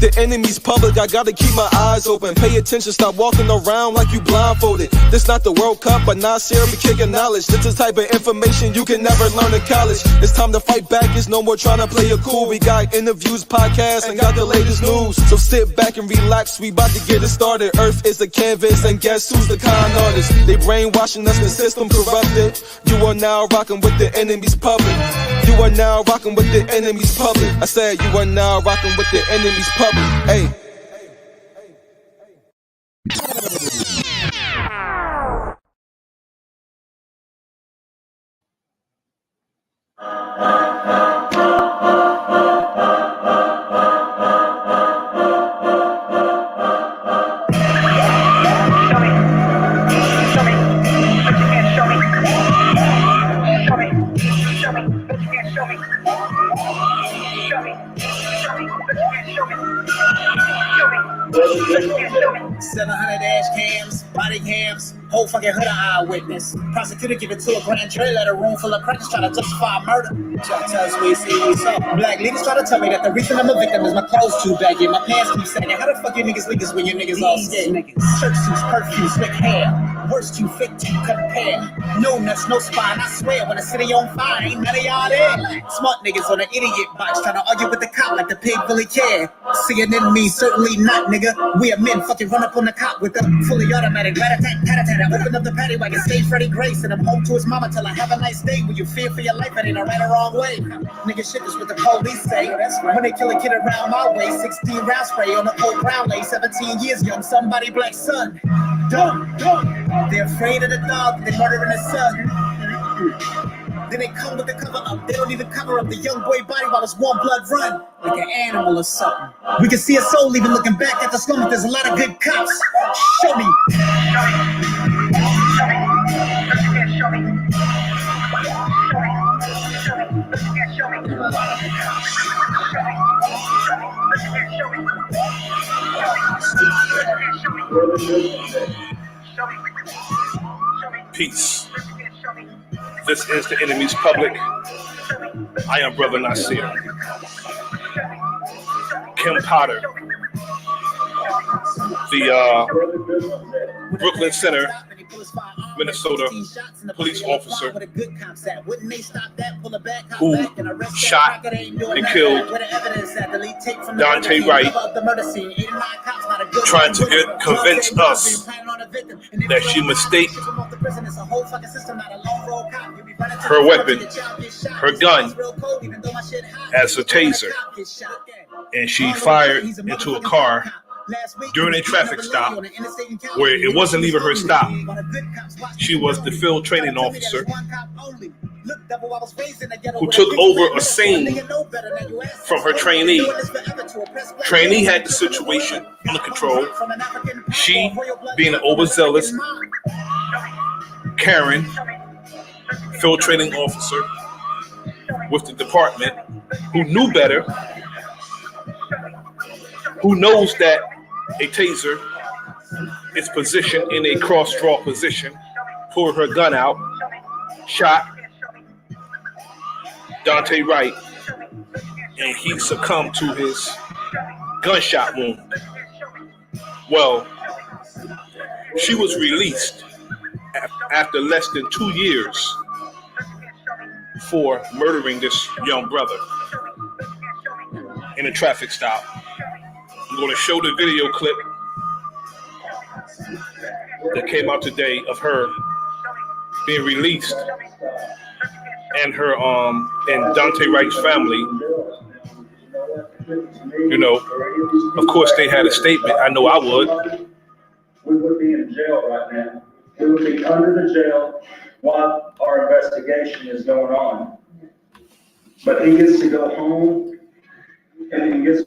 The enemy's public, I gotta keep my eyes open. Pay attention, stop walking around like you blindfolded. This not the World Cup, but Nasir be kicking knowledge. This is the type of information you can never learn in college. It's time to fight back, it's no more trying to play it cool. We got interviews, podcasts, and got the latest news. So sit back and relax, we about to get it started. Earth is the canvas, and guess who's the con artist? They brainwashing us, the system corrupted. You are now rocking with the enemy's public. You are now rocking with the enemy's public. I said you are now rocking with the enemy's public. Hey. Dash cams, body cams, whole fucking hood of eyewitness. Prosecutor give it to a grand jury, let a room full of crackers try to justify murder. Try to tell us we see what's up. Black leaders try to tell me that the reason I'm a victim is my clothes too baggy, my pants keep sagging. How the fuck you niggas leaders when you niggas all scared? Church suits, perfume, slick hair. Worst you fit to compare. No nuts, no spine. I swear when the city on fire, ain't none of y'all there. Smart niggas on the idiot box trying to argue with the cop like the pig really care. Seeing in me, certainly not, nigga. We are men, fucking run up on the cop with a fully automatic rat-a-tat-tat-a-tat. I open up the paddy wagon, stay Freddie Grace, and I'm home to his mama till I have a nice day. When you fear for your life, it ain't a right or wrong way. Nigga, shit is what the police say. When they kill a kid around my way, 16 round spray on the old brown lay, 17 years young, somebody black son. Dumb. They're afraid of the dog, they're murdering the son. Then they come with the cover up. They don't even cover up the young boy body while his warm blood run like an animal or something. We can see a soul even looking back at the slum. There's a lot of good cops. Show me. Peace. This is the enemy's public. I am Bro.Nasir. Kim Potter, the Brooklyn Center, Minnesota police officer who shot and killed Daunte Wright, trying to convince us that she mistaken her weapon, her gun, as a taser, and she fired into a car during a traffic stop where it wasn't even her stop. She was the field training officer who took over a scene from her trainee. Trainee had the situation under control. She, being an overzealous Karen, field training officer with the department, who knew better, who knows that a taser is positioned in a cross-draw position, pulled her gun out, shot Daunte Wright, and he succumbed to his gunshot wound. Well, she was released after less than 2 years for murdering this young brother in a traffic stop. I'm going to show the video clip that came out today of her being released and her and Daunte Wright's family. You know, of course they had a statement. I know I would. We would be in jail right now. We would be under the jail while our investigation is going on. But he gets to go home and he gets.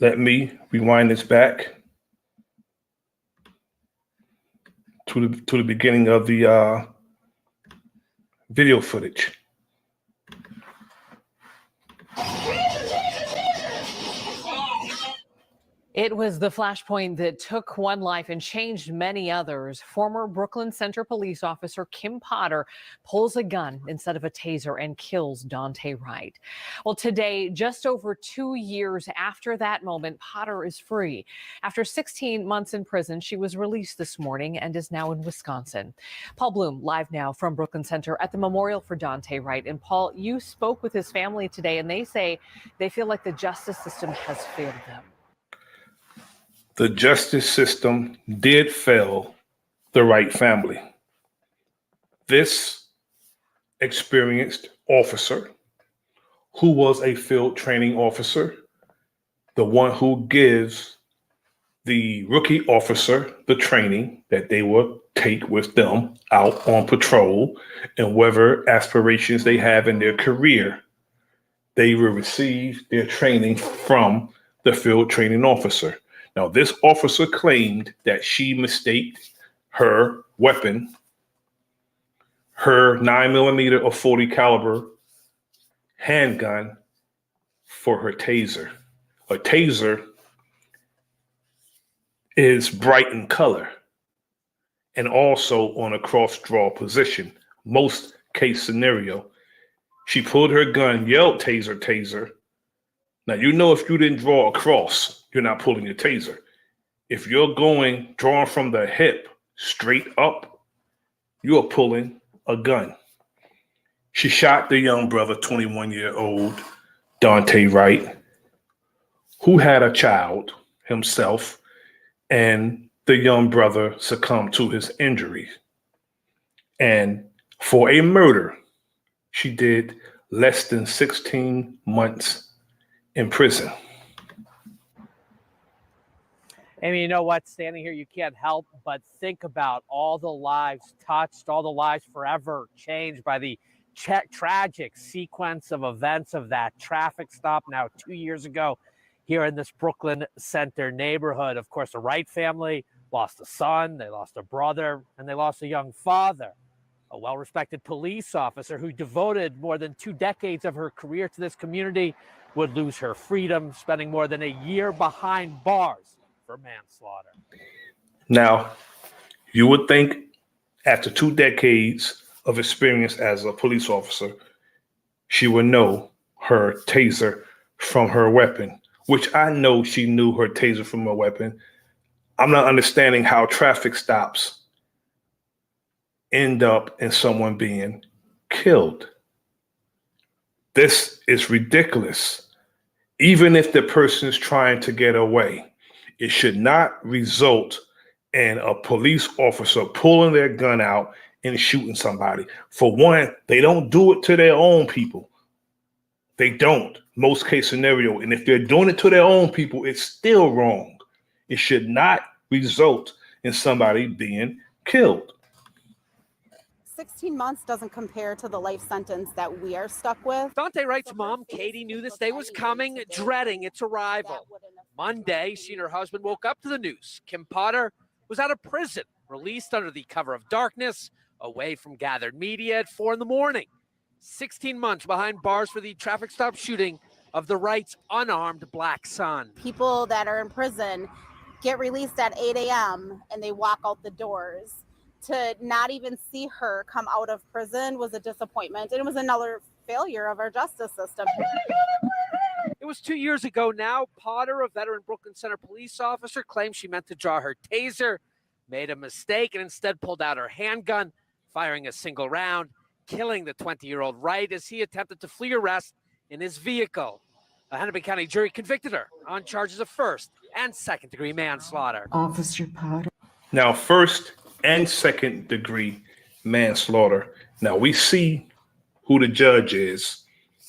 Let me rewind this back to the beginning of the video footage. It was the flashpoint that took one life and changed many others. Former Brooklyn Center police officer Kim Potter pulls a gun instead of a taser and kills Daunte Wright. Well, today, just over 2 years after that moment, Potter is free. After 16 months in prison, she was released this morning and is now in Wisconsin. Paul Bloom, live now from Brooklyn Center at the memorial for Daunte Wright. And Paul, you spoke with his family today, and they say they feel like the justice system has failed them. The justice system did fail the Wright family. This experienced officer, who was a field training officer, the one who gives the rookie officer the training that they will take with them out on patrol, and whatever aspirations they have in their career, they will receive their training from the field training officer. Now, this officer claimed that she mistaked her weapon, her 9mm or 40 caliber handgun, for her taser. A taser is bright in color and also on a cross draw position. Most case scenario, she pulled her gun, yelled taser, taser. Now, you know, if you didn't draw a cross, you're not pulling your taser. If you're drawing from the hip straight up, you are pulling a gun. She shot the young brother, 21-year-old Daunte Wright, who had a child himself, and the young brother succumbed to his injuries. And for a murder, she did less than 16 months in prison. Amy, you know what? Standing here, you can't help but think about all the lives touched, all the lives forever changed by the tragic sequence of events of that traffic stop now 2 years ago here in this Brooklyn Center neighborhood. Of course, the Wright family lost a son, they lost a brother, and they lost a young father, a well-respected police officer who devoted more than 2 decades of her career to this community, would lose her freedom, spending more than a year behind bars for manslaughter. Now, you would think after 2 decades of experience as a police officer, she would know her taser from her weapon, which I know she knew her taser from her weapon. I'm not understanding how traffic stops end up in someone being killed. This is ridiculous. Even if the person is trying to get away, it should not result in a police officer pulling their gun out and shooting somebody. For one, they don't do it to their own people. They don't, most case scenario. And if they're doing it to their own people, it's still wrong. It should not result in somebody being killed. 16 months doesn't compare to the life sentence that we are stuck with. Daunte Wright's mom, Katie, knew this day was coming, dreading its arrival. Monday, she and her husband woke up to the news. Kim Potter was out of prison, released under the cover of darkness, away from gathered media at 4 a.m. 16 months behind bars for the traffic stop shooting of the Wright's unarmed black son. People that are in prison get released at 8 a.m. and they walk out the doors. To not even see her come out of prison was a disappointment. And it was another failure of our justice system. It was 2 years ago now. Potter, a veteran Brooklyn Center police officer, claimed she meant to draw her taser, made a mistake, and instead pulled out her handgun, firing a single round, killing the 20-year-old Wright as he attempted to flee arrest in his vehicle. A Hennepin County jury convicted her on charges of first and second-degree manslaughter. Officer Potter. Now, first and second degree manslaughter. Now, we see who the judge is.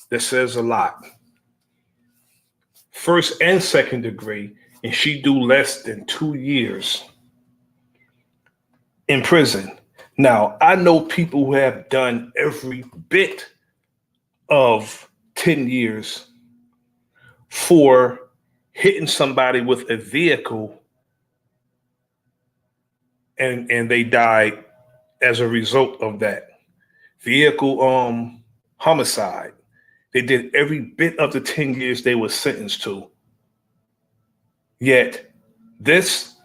That says a lot. First and second degree, and she do less than 2 years in prison. Now, I know people who have done every bit of 10 years for hitting somebody with a vehicle, and they died as a result of that vehicle homicide. They did every bit of the 10 years they were sentenced to. Yet this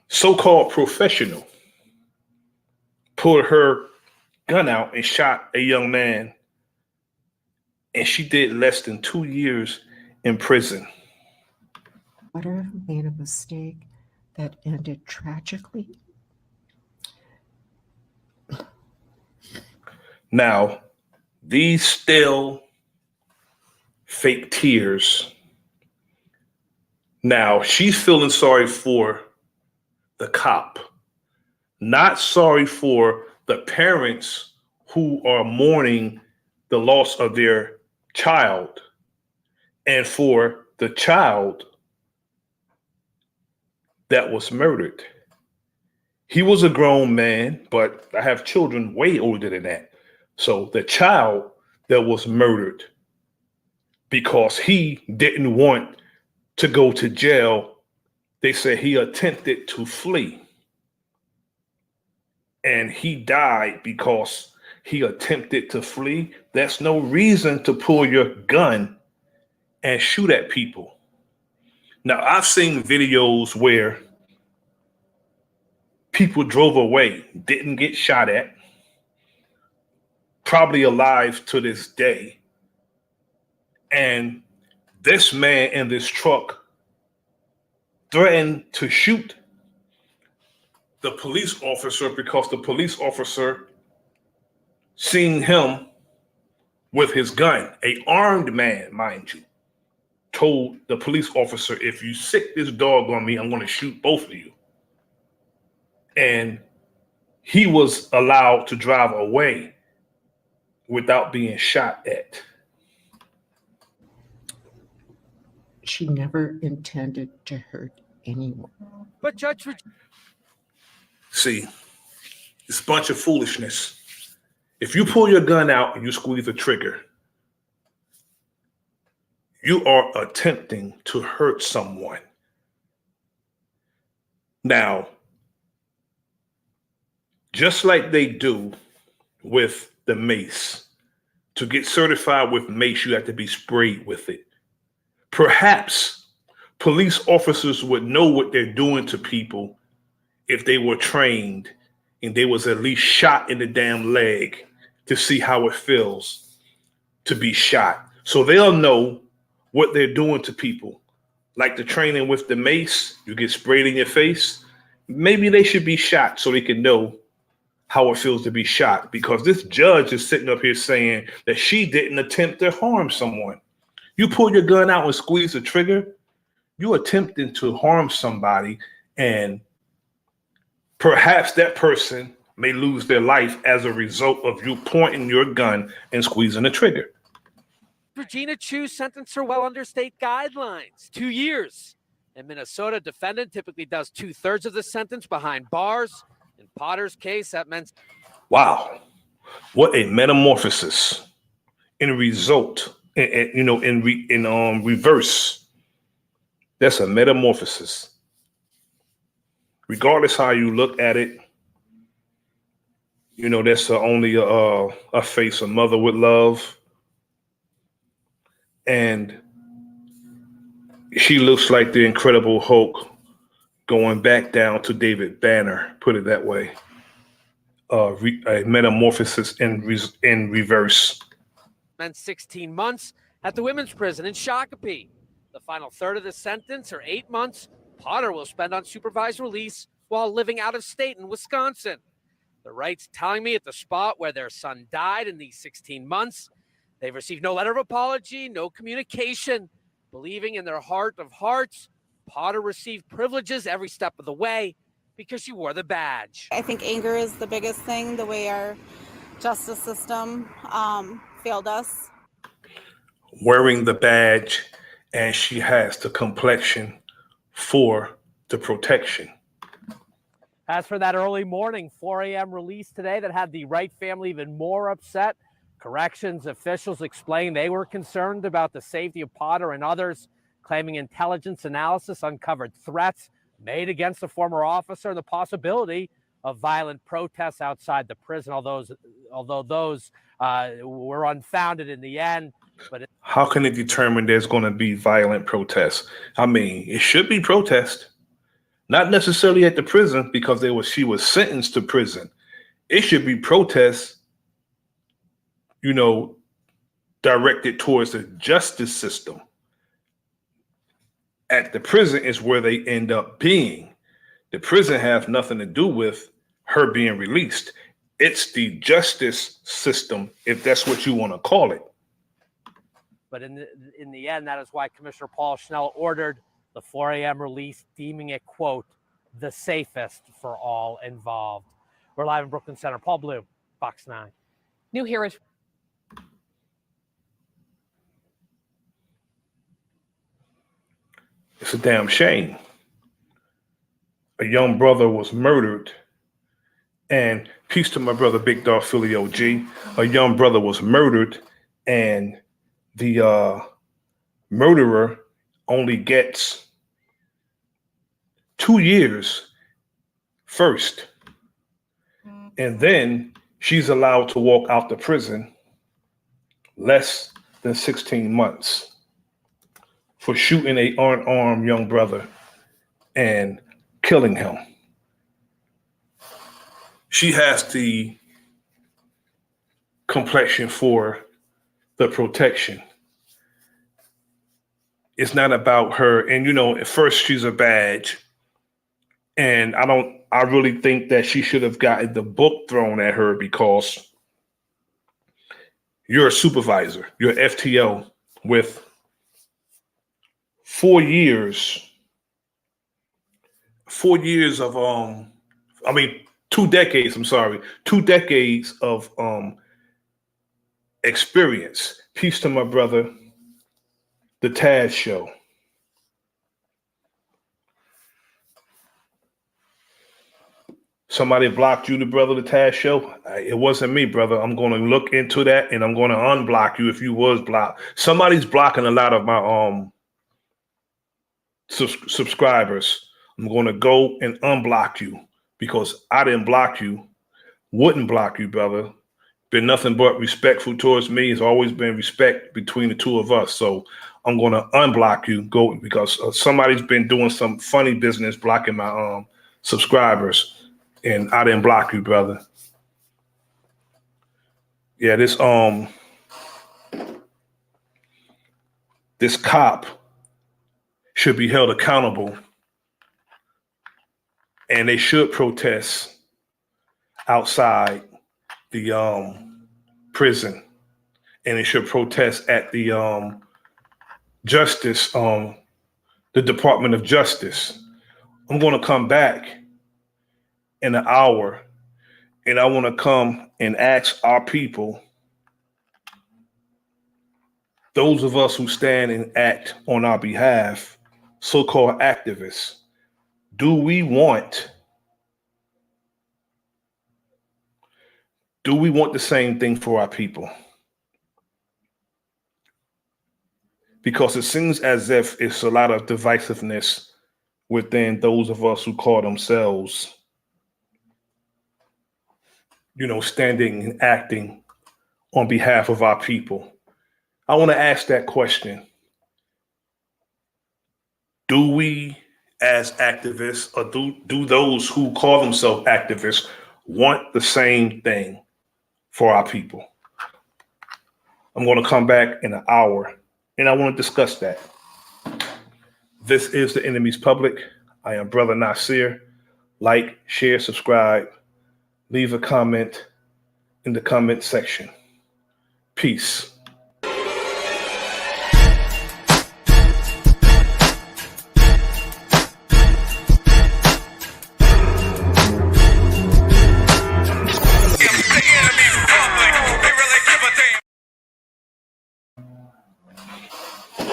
so-called professional pulled her gun out and shot a young man, and she did less than 2 years in prison. Potter made a mistake that ended tragically. Now, these still fake tears. Now, she's feeling sorry for the cop, not sorry for the parents who are mourning the loss of their child, and for the child that was murdered. He was a grown man, but I have children way older than that. So the child that was murdered because he didn't want to go to jail, they said he attempted to flee. And he died because he attempted to flee. That's no reason to pull your gun and shoot at people. Now, I've seen videos where people drove away, didn't get shot at, probably alive to this day. And this man in this truck threatened to shoot the police officer because the police officer seen him with his gun. A armed man, mind you, told the police officer, if you sick this dog on me, I'm going to shoot both of you. And he was allowed to drive away without being shot at. She never intended to hurt anyone. But Judge, See, it's a bunch of foolishness. If you pull your gun out and you squeeze the trigger, you are attempting to hurt someone. Now, just like they do with the mace, to get certified with mace, you have to be sprayed with it. Perhaps police officers would know what they're doing to people if they were trained and they was at least shot in the damn leg to see how it feels to be shot. So they'll know what they're doing to people. Like the training with the mace, you get sprayed in your face. Maybe they should be shot so they can know how it feels to be shot, because this judge is sitting up here saying that she didn't attempt to harm someone. You pull your gun out and squeeze the trigger, you're attempting to harm somebody, and perhaps that person may lose their life as a result of you pointing your gun and squeezing the trigger. Regina Chu sentenced her well under state guidelines, 2 years. In Minnesota, defendant typically does 2/3 of the sentence behind bars. In Potter's case, that meant... Wow, what a metamorphosis in result, in reverse. That's a metamorphosis. Regardless how you look at it, that's only a face a mother would love. And she looks like the Incredible Hulk going back down to David Banner, put it that way. A metamorphosis in reverse. Meant 16 months at the women's prison in Shakopee. The final third of the sentence, or 8 months, Potter will spend on supervised release while living out of state in Wisconsin. The Wrights telling me at the spot where their son died in these 16 months, they've received no letter of apology, no communication. Believing in their heart of hearts, Potter received privileges every step of the way because she wore the badge. I think anger is the biggest thing, the way our justice system failed us. Wearing the badge, and she has the complexion for the protection. As for that early morning 4 a.m. release today that had the Wright family even more upset, corrections officials explained they were concerned about the safety of Potter and others, claiming intelligence analysis uncovered threats made against the former officer and the possibility of violent protests outside the prison, although those were unfounded in the end. How can it determine there's going to be violent protests? I mean, it should be protest, not necessarily at the prison because she was sentenced to prison. It should be protests, directed towards the justice system. At the prison is where they end up being. The prison has nothing to do with her being released. It's the justice system, if that's what you want to call it. But in the end, that is why Commissioner Paul Schnell ordered the 4 a.m. release, deeming it, quote, the safest for all involved. We're live in Brooklyn Center. Paul Bloom, Fox 9. New heroes. It's a damn shame. A young brother was murdered, and peace to my brother, Big Dog Philly OG. A young brother was murdered, and the murderer only gets 2 years first. And then she's allowed to walk out the prison less than 16 months for shooting an unarmed young brother and killing him. She has the complexion for the protection. It's not about her. And, at first she's a badge. And I really think that she should have gotten the book thrown at her because you're a supervisor, you're FTO with 4 years of 2 decades, 2 decades of experience. Peace to my brother, the Taz Show. Somebody blocked you, the brother, the Taz Show. It wasn't me, brother. I'm going to look into that and I'm going to unblock you if you was blocked. Somebody's blocking a lot of my subscribers. I'm going to go and unblock you because I didn't block you, wouldn't block you, brother. Been nothing but respectful towards me. It's always been respect between the two of us. So I'm going to unblock you because somebody's been doing some funny business blocking my subscribers. And I didn't block you, brother. Yeah, this cop should be held accountable, and they should protest outside the prison, and they should protest at the justice, the Department of Justice. I'm going to come back in an hour, and I want to come and ask our people, those of us who stand and act on our behalf, so-called activists, do we want the same thing for our people? Because it seems as if it's a lot of divisiveness within those of us who call themselves standing and acting on behalf of our people. I want to ask that question. Do we as activists, or do those who call themselves activists want the same thing for our people? I'm going to come back in an hour and I want to discuss that. This is The Enemy's Public. I am Bro.Nasir. Like, share, subscribe. Leave a comment in the comment section. Peace.